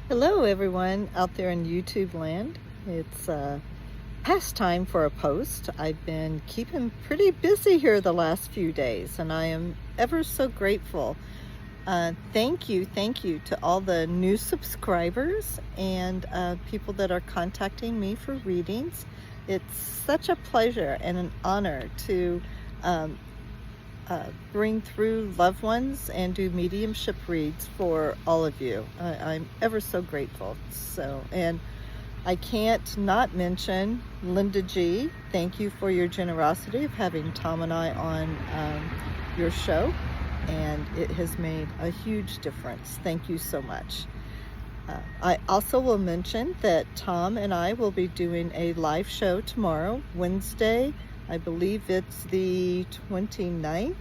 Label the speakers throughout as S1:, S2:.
S1: Hello everyone out there in YouTube land. It's past time for a post. I've been keeping pretty busy here the last few days and I am ever so grateful. Thank you to all the new subscribers and people that are contacting me for readings. It's such a pleasure and an honor to bring through loved ones and do mediumship reads for all of you. I'm ever so grateful. And I can't not mention Linda G. Thank you for your generosity of having Tom and I on your show, and it has made a huge difference. Thank you so much. I also will mention that Tom and I will be doing a live show tomorrow, Wednesday. I believe it's the 29th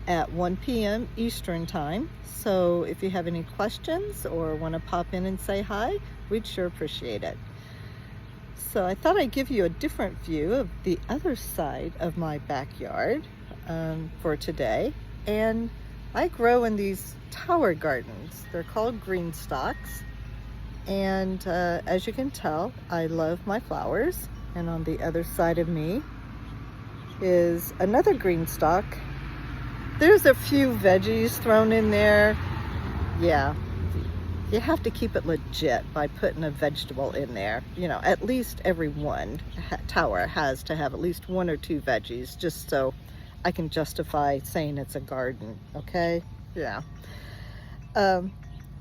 S1: at 1 p.m. Eastern Time. So if you have any questions or want to pop in and say hi, we'd sure appreciate it. So I thought I'd give you a different view of the other side of my backyard for today. And I grow in these tower gardens. They're called green stalks. And as you can tell, I love my flowers. And on the other side of me is another green stalk. There's a few veggies thrown in there. Yeah, you have to keep it legit by putting a vegetable in there. You know, at least every one tower has to have at least one or two veggies, just so I can justify saying it's a garden, okay? Yeah.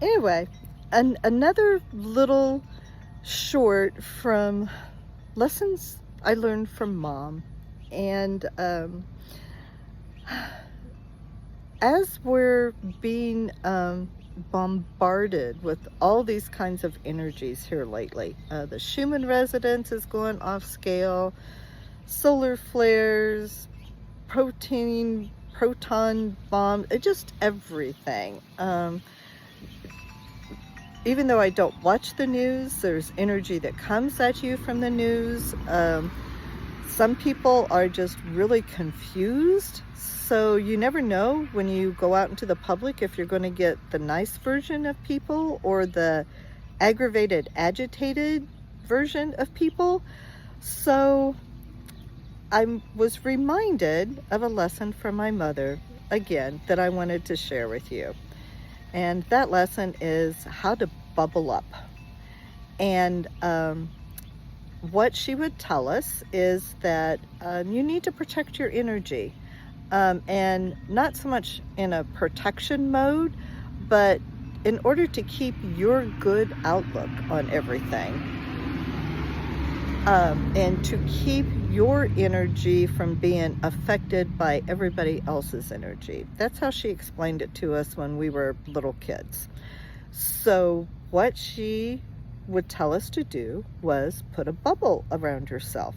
S1: Anyway, another little short from lessons I learned from Mom. And as we're being bombarded with all these kinds of energies here lately, the Schumann resonance is going off scale, solar flares, proton bomb, just everything. Even though I don't watch the news, there's energy that comes at you from the news. Some people are just really confused, so you never know when you go out into the public if you're going to get the nice version of people or the aggravated, agitated version of people. So I was reminded of a lesson from my mother, again, that I wanted to share with you. And that lesson is how to bubble up. And what she would tell us is that you need to protect your energy, and not so much in a protection mode, but in order to keep your good outlook on everything, and to keep your energy from being affected by everybody else's energy. That's how she explained it to us when we were little kids. So what she would tell us to do was put a bubble around yourself.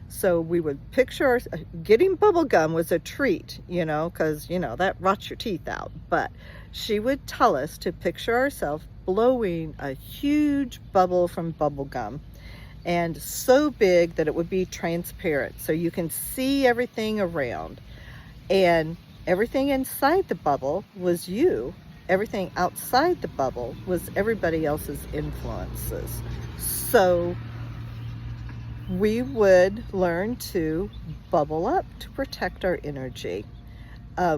S1: So we would picture getting bubble gum was a treat, you know, because, you know, that rots your teeth out. But she would tell us to picture ourselves blowing a huge bubble from bubble gum, and so big that it would be transparent, so you can see everything around. And everything inside the bubble was you. Everything outside the bubble was everybody else's influences. So we would learn to bubble up to protect our energy.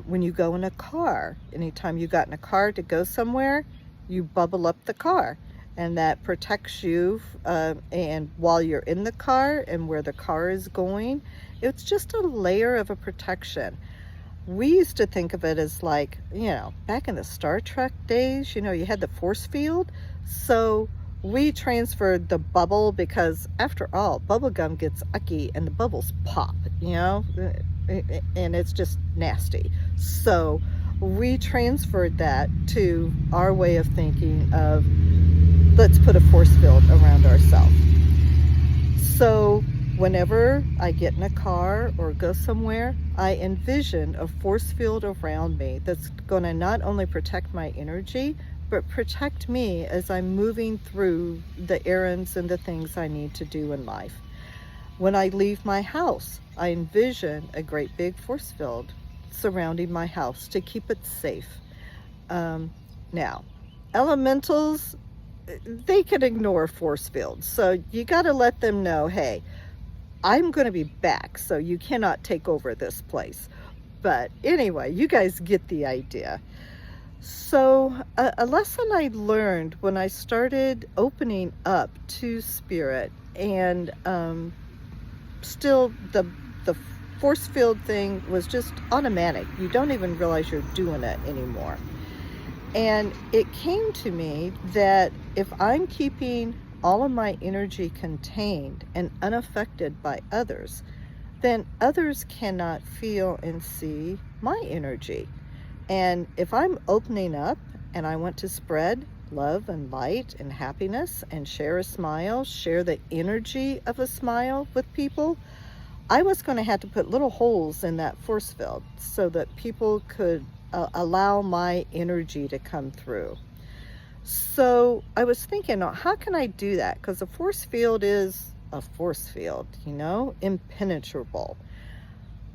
S1: When you go in a car, anytime you got in a car to go somewhere, you bubble up the car, and that protects you. And while you're in the car and where the car is going, it's just a layer of a protection. We used to think of it as like, you know, back in the Star Trek days, you know, you had the force field. So we transferred the bubble because, after all, bubble gum gets icky and the bubbles pop, you know, and it's just nasty. So we transferred that to our way of thinking of, let's put a force field around ourselves. So whenever I get in a car or go somewhere, I envision a force field around me that's going to not only protect my energy, but protect me as I'm moving through the errands and the things I need to do in life. When I leave my house, I envision a great big force field surrounding my house to keep it safe. Now, elementals they can ignore force fields. So you got to let them know, hey, I'm going to be back, so you cannot take over this place. But anyway, you guys get the idea. So a lesson I learned when I started opening up to spirit, and still the force field thing was just automatic. You don't even realize you're doing it anymore. And it came to me that if I'm keeping all of my energy contained and unaffected by others, then others cannot feel and see my energy. And if I'm opening up and I want to spread love and light and happiness and share a smile, share the energy of a smile with people, I was going to have to put little holes in that force field so that people could allow my energy to come through. So I was thinking, how can I do that? Because a force field is a force field, impenetrable.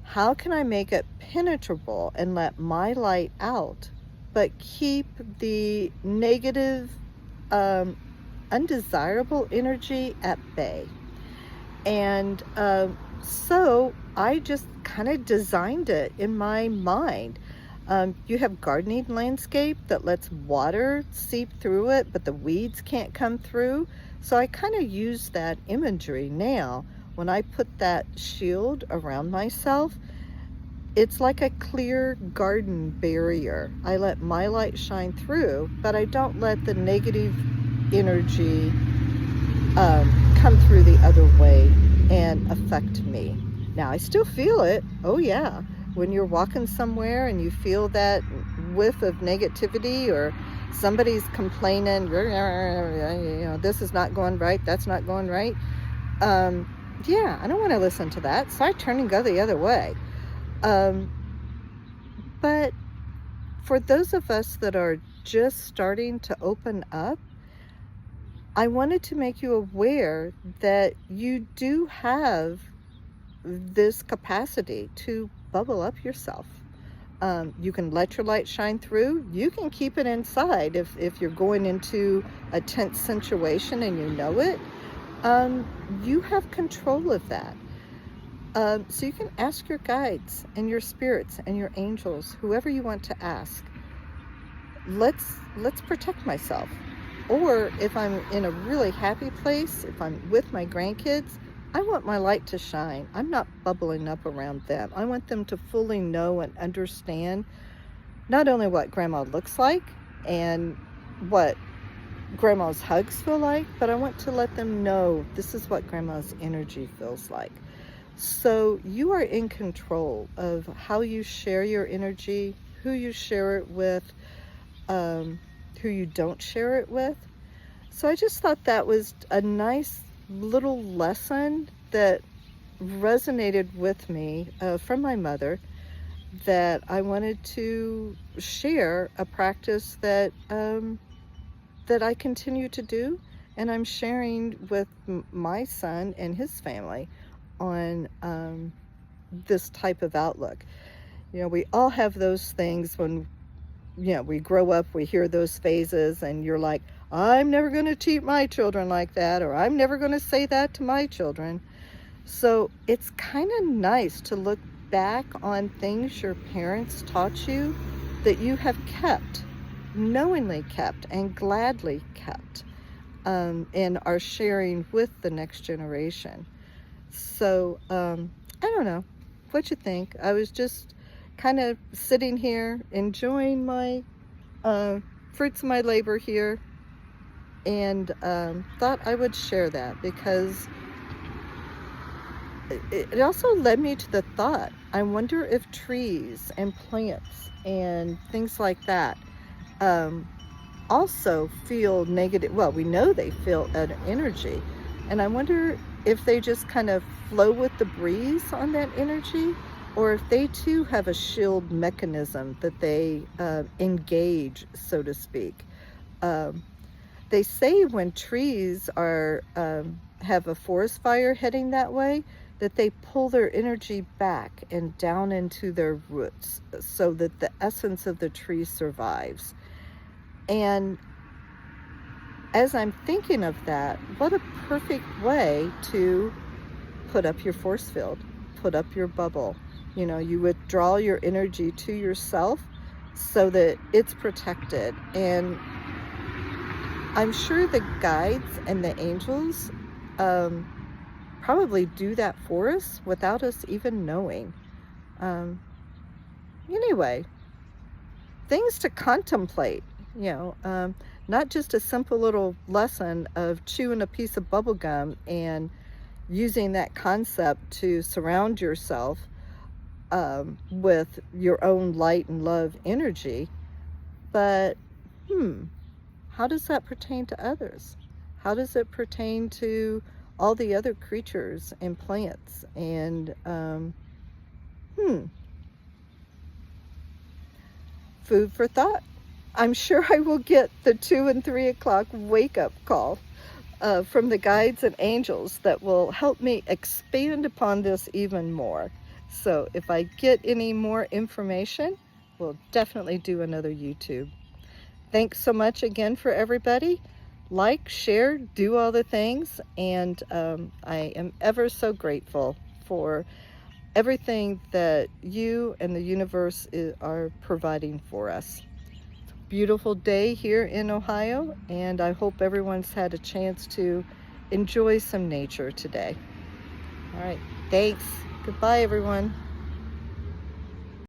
S1: How can I make it penetrable and let my light out, but keep the negative, undesirable energy at bay? And so I just kind of designed it in my mind. You have gardening landscape that lets water seep through it, but the weeds can't come through. So I kind of use that imagery now. When I put that shield around myself, it's like a clear garden barrier. I let my light shine through, but I don't let the negative energy come through the other way and affect me. Now, I still feel it. Oh, yeah. When you're walking somewhere and you feel that whiff of negativity, or somebody's complaining, this is not going right, that's not going right. Yeah, I don't want to listen to that. So I turn and go the other way. But for those of us that are just starting to open up, I wanted to make you aware that you do have this capacity to bubble up yourself. You can let your light shine through. You can keep it inside if you're going into a tense situation and you know it. You have control of that. So you can ask your guides and your spirits and your angels, whoever you want to ask, let's protect myself. Or if I'm in a really happy place, if I'm with my grandkids, I want my light to shine. I'm not bubbling up around them. I want them to fully know and understand not only what grandma looks like and what grandma's hugs feel like, but I want to let them know this is what grandma's energy feels like. So you are in control of how you share your energy, who you share it with, who you don't share it with. So I just thought that was a nice little lesson that resonated with me from my mother, that I wanted to share a practice that that I continue to do, and I'm sharing with my son and his family on this type of outlook. We all have those things when we grow up, we hear those phases, and you're like, I'm never going to treat my children like that, or I'm never going to say that to my children. So it's kind of nice to look back on things your parents taught you that you have kept, knowingly kept, and gladly kept, and are sharing with the next generation. So I don't know what you think. I was just kind of sitting here enjoying my fruits of my labor here, and thought I would share that because it also led me to the thought, I wonder if trees and plants and things like that also feel negative. Well, we know they feel an energy, and I wonder if they just kind of flow with the breeze on that energy, or if they too have a shield mechanism that they engage, so to speak. They say when trees are have a forest fire heading that way, that they pull their energy back and down into their roots so that the essence of the tree survives. And as I'm thinking of that, what a perfect way to put up your force field, put up your bubble. You know, you withdraw your energy to yourself so that it's protected. And I'm sure the guides and the angels probably do that for us without us even knowing. Um, anyway, things to contemplate, you know, not just a simple little lesson of chewing a piece of bubble gum and using that concept to surround yourself with your own light and love energy, but how does that pertain to others? How does it pertain to all the other creatures and plants? And food for thought. I'm sure I will get the 2 and 3 o'clock wake up call from the guides and angels that will help me expand upon this even more. So if I get any more information, we'll definitely do another YouTube. Thanks so much again for everybody. Like, share, do all the things, and I am ever so grateful for everything that you and the universe are providing for us. Beautiful day here in Ohio, and I hope everyone's had a chance to enjoy some nature today. All right, thanks. Goodbye, everyone.